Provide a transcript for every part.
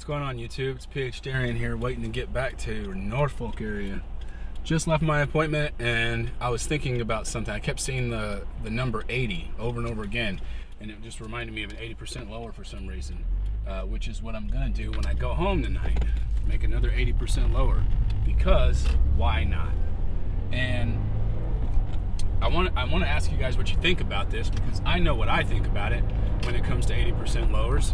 What's going on, YouTube? It's Phdarien here, waiting to get back to Norfolk area. Just left my appointment and I was thinking about something. I kept seeing the number 80 over and over again, and it just reminded me of an 80% lower for some reason, which is what I'm gonna do when I go home tonight. Make another 80% lower, because why not? And I want to ask you guys what you think about this, because I know what I think about it when it comes to 80% lowers.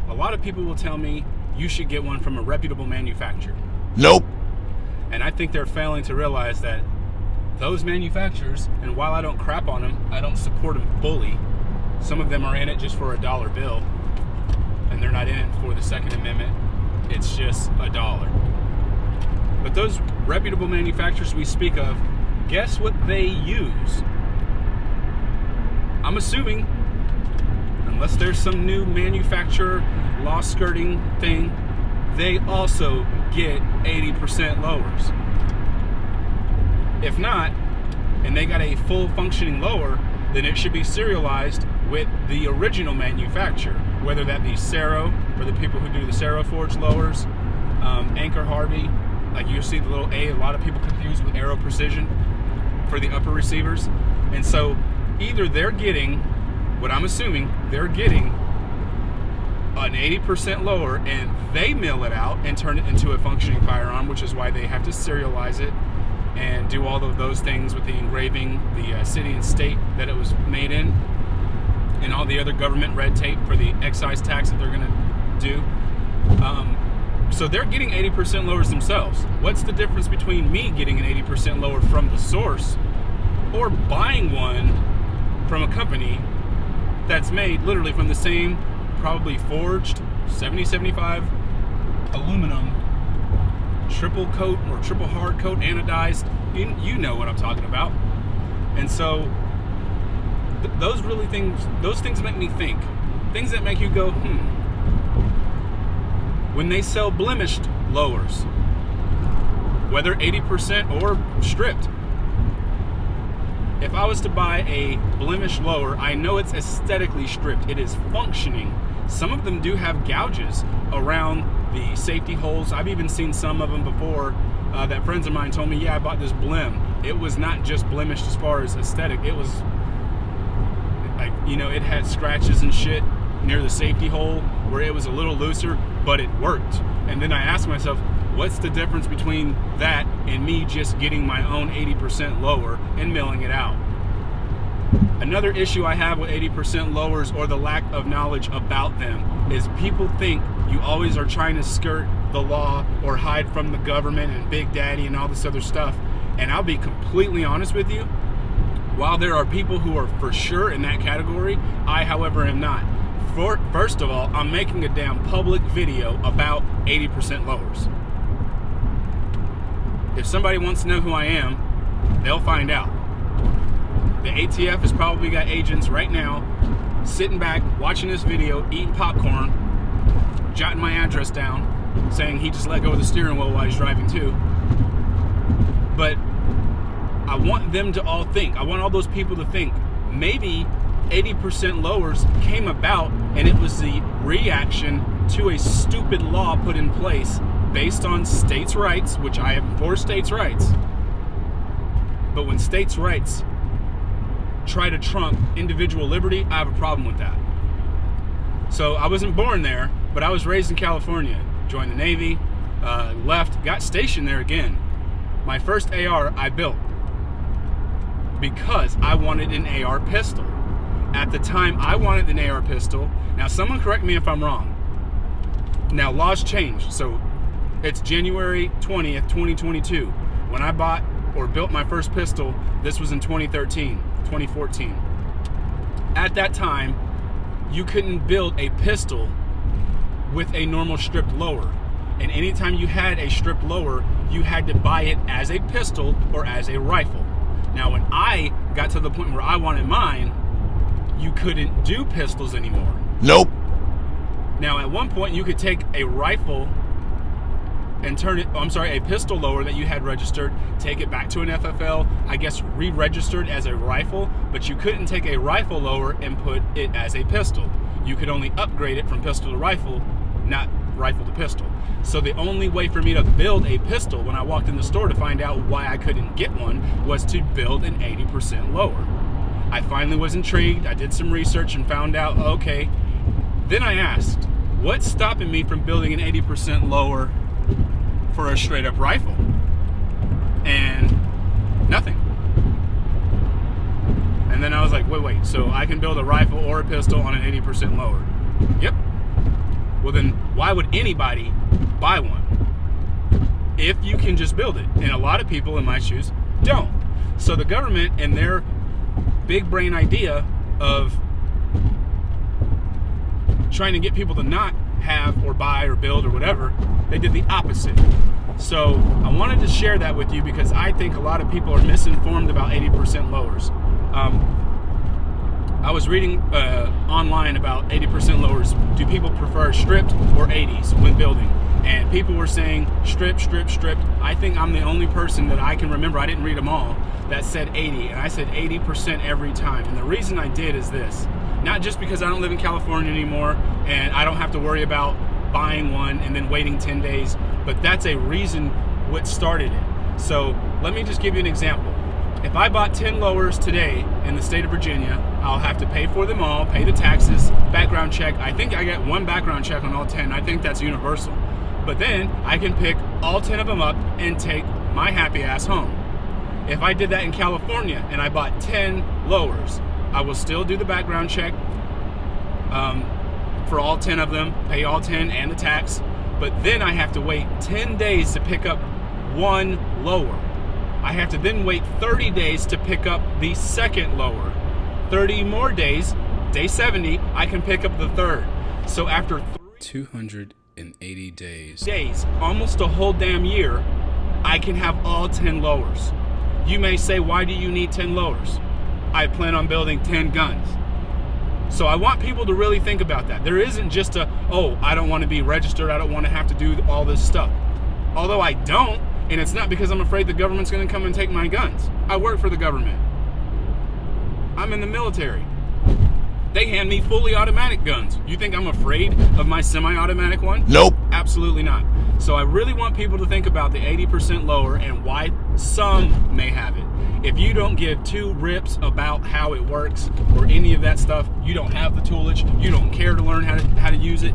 A lot of people will tell me you should get one from a reputable manufacturer. Nope. And I think they're failing to realize that those manufacturers, and while I don't crap on them, I don't support them fully. Some of them are in it just for a dollar bill, and they're not in it for the Second Amendment. It's just a dollar. But those reputable manufacturers we speak of, guess what they use? I'm assuming, unless there's some new manufacturer law skirting thing, they also get 80% lowers. If not, and they got a full functioning lower, then it should be serialized with the original manufacturer, whether that be Cero, for the people who do the Cero Forge lowers, Anchor Harvey, like you see the little A lot of people confuse with Aero Precision for the upper receivers. And so either they're getting, what I'm assuming, they're getting an 80% lower and they mill it out and turn it into a functioning firearm, which is why they have to serialize it and do all of those things with the engraving, the city and state that it was made in, and all the other government red tape for the excise tax that they're going to do. So they're getting 80% lowers themselves. What's the difference between me getting an 80% lower from the source or buying one from a company that's made literally from the same, probably forged 70-75 aluminum, triple coat or triple hard coat anodized? You know what I'm talking about. And so those things make me think. Things that make you go, When they sell blemished lowers, whether 80% or stripped, if I was to buy a blemish lower, I know it's aesthetically stripped. It is functioning. Some of them do have gouges around the safety holes. I've even seen some of them before that friends of mine told me, yeah, I bought this blim. It was not just blemished as far as aesthetic. It was like, it had scratches and shit near the safety hole where it was a little looser, but it worked. And then I asked myself, what's the difference between that and me just getting my own 80% lower and milling it out? Another issue I have with 80% lowers, or the lack of knowledge about them, is people think you always are trying to skirt the law or hide from the government and Big Daddy and all this other stuff. And I'll be completely honest with you, while there are people who are for sure in that category, I, however, am not. First of all, I'm making a damn public video about 80% lowers. If somebody wants to know who I am, they'll find out. The ATF has probably got agents right now sitting back, watching this video, eating popcorn, jotting my address down, saying he just let go of the steering wheel while he's driving too. But I want them to all think, I want all those people to think, maybe 80% lowers came about and it was the reaction to a stupid law put in place based on states' rights, which I am for states' rights. But when states' rights try to trump individual liberty, I have a problem with that. So I wasn't born there, but I was raised in California. Joined the Navy, left, got stationed there again. My first AR I built because I wanted an AR pistol. At the time, I wanted an AR pistol. Now, someone correct me if I'm wrong. Now, laws changed, so it's January 20th, 2022. When I bought or built my first pistol, this was in 2014. At that time, you couldn't build a pistol with a normal stripped lower. And anytime you had a stripped lower, you had to buy it as a pistol or as a rifle. Now, when I got to the point where I wanted mine, you couldn't do pistols anymore. Nope. Now, at one point, you could take a rifle and turn it, a pistol lower that you had registered, take it back to an FFL, I guess re-registered as a rifle, but you couldn't take a rifle lower and put it as a pistol. You could only upgrade it from pistol to rifle, not rifle to pistol. So the only way for me to build a pistol when I walked in the store to find out why I couldn't get one was to build an 80% lower. I finally was intrigued. I did some research and found out, okay. Then I asked, what's stopping me from building an 80% lower for a straight up rifle? And nothing. And then I was like, wait, so I can build a rifle or a pistol on an 80% lower? Yep. Well then, why would anybody buy one if you can just build it? And a lot of people in my shoes don't. So the government and their big brain idea of trying to get people to not have or buy or build or whatever, they did the opposite. So I wanted to share that with you because I think a lot of people are misinformed about 80% lowers. I was reading online about 80% lowers. Do people prefer stripped or 80s when building? And people were saying strip. I think I'm the only person that I can remember, I didn't read them all, that said 80, and I said 80% every time. And the reason I did is this. Not just because I don't live in California anymore and I don't have to worry about buying one and then waiting 10 days, but that's a reason what started it. So let me just give you an example. If I bought 10 lowers today in the state of Virginia, I'll have to pay for them all, pay the taxes, background check. I think I get one background check on all 10. I think that's universal. But then I can pick all 10 of them up and take my happy ass home. If I did that in California and I bought 10 lowers, I will still do the background check for all 10 of them, pay all 10 and the tax, but then I have to wait 10 days to pick up one lower. I have to then wait 30 days to pick up the second lower. 30 more days, day 70, I can pick up the third. So after 280 days, almost a whole damn year, I can have all 10 lowers. You may say, why do you need 10 lowers? I plan on building 10 guns. So I want people to really think about that. There isn't just a, oh, I don't want to be registered, I don't want to have to do all this stuff. Although I don't, and it's not because I'm afraid the government's going to come and take my guns. I work for the government. I'm in the military. They hand me fully automatic guns. You think I'm afraid of my semi-automatic one? Nope. Absolutely not. So I really want people to think about the 80% lower and why some may have it. If you don't give two rips about how it works or any of that stuff, you don't have the toolage, you don't care to learn how to use it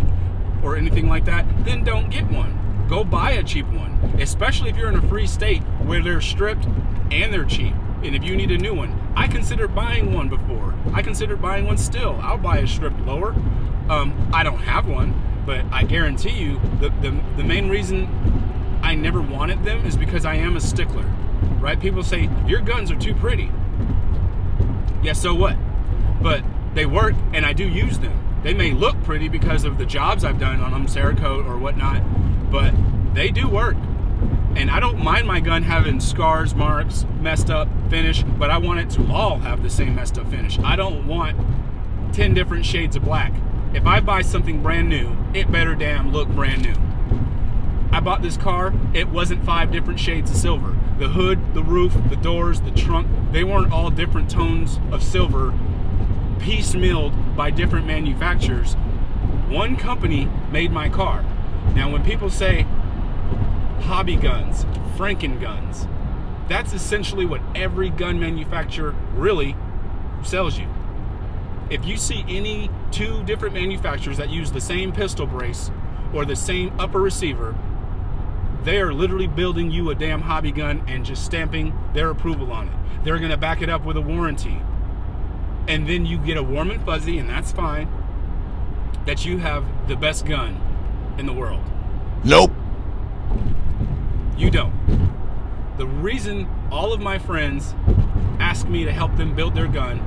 or anything like that, then don't get one. Go buy a cheap one, especially if you're in a free state where they're stripped and they're cheap. And if you need a new one, I considered buying one before. I considered buying one still. I'll buy a stripped lower. I don't have one, but I guarantee you the main reason I never wanted them is because I am a stickler, right? People say, your guns are too pretty. Yeah, so what? But they work and I do use them. They may look pretty because of the jobs I've done on them, Cerakote or whatnot, but they do work. And I don't mind my gun having scars, marks, messed up finish, but I want it to all have the same messed up finish. I don't want 10 different shades of black. If I buy something brand new, it better damn look brand new. I bought this car, it wasn't 5 different shades of silver. The hood, the roof, the doors, the trunk, they weren't all different tones of silver piecemealed by different manufacturers. One company made my car. Now when people say hobby guns, Franken guns, that's essentially what every gun manufacturer really sells you. If you see any 2 different manufacturers that use the same pistol brace or the same upper receiver, they are literally building you a damn hobby gun and just stamping their approval on it. They're gonna back it up with a warranty. And then you get a warm and fuzzy, and that's fine, that you have the best gun in the world. Nope. You don't. The reason all of my friends ask me to help them build their gun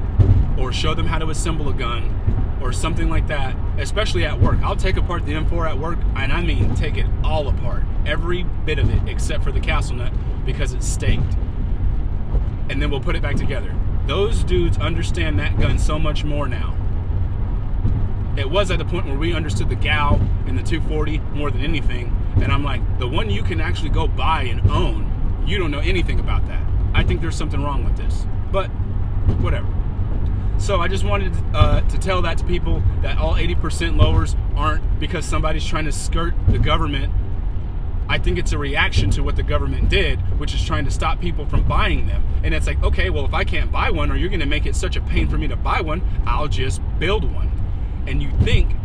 or show them how to assemble a gun or something like that, especially at work. I'll take apart the M4 at work, and I mean take it all apart. Every bit of it except for the castle nut because it's staked. And then we'll put it back together. Those dudes understand that gun so much more now. It was at the point where we understood the GAL and the 240 more than anything, And I'm like, the one you can actually go buy and own, you don't know anything about that. I think there's something wrong with this, but whatever. So I just wanted to tell that to people, that all 80% lowers aren't because somebody's trying to skirt the government. I think it's a reaction to what the government did, which is trying to stop people from buying them. And it's like, okay, well, if I can't buy one, or you're going to make it such a pain for me to buy one, I'll just build one. And you think,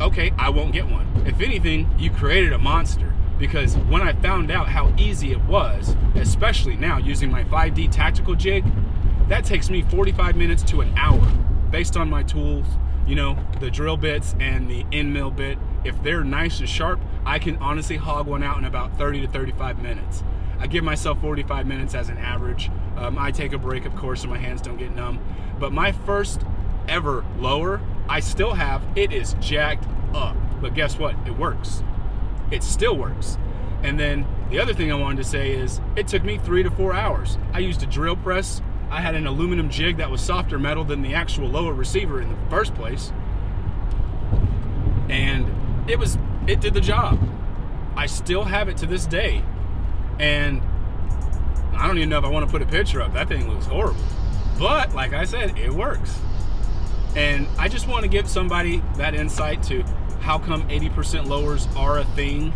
okay, I won't get one. If anything, you created a monster. Because when I found out how easy it was, especially now using my 5D tactical jig, that takes me 45 minutes to an hour based on my tools, you know, the drill bits and the end mill bit. If they're nice and sharp, I can honestly hog one out in about 30 to 35 minutes. I give myself 45 minutes as an average. I take a break, of course, so my hands don't get numb. But my first ever lower, I still have, it is jacked up. But guess what? It works. It still works. And then the other thing I wanted to say is it took me 3 to 4 hours. I used a drill press. I had an aluminum jig that was softer metal than the actual lower receiver in the first place. And it did the job. I still have it to this day. And I don't even know if I want to put a picture up. That thing looks horrible. But like I said, it works. And I just want to give somebody that insight to how come 80% lowers are a thing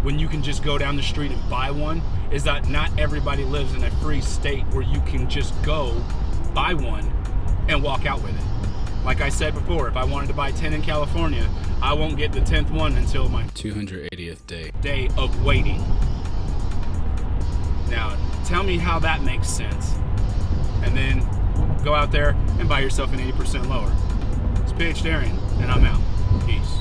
when you can just go down the street and buy one, is that not everybody lives in a free state where you can just go buy one and walk out with it. Like I said before, if I wanted to buy 10 in California, I won't get the 10th one until my 280th day of waiting. Now, tell me how that makes sense. And then go out there and buy yourself an 80% lower. It's Phdarien, and I'm out. Peace.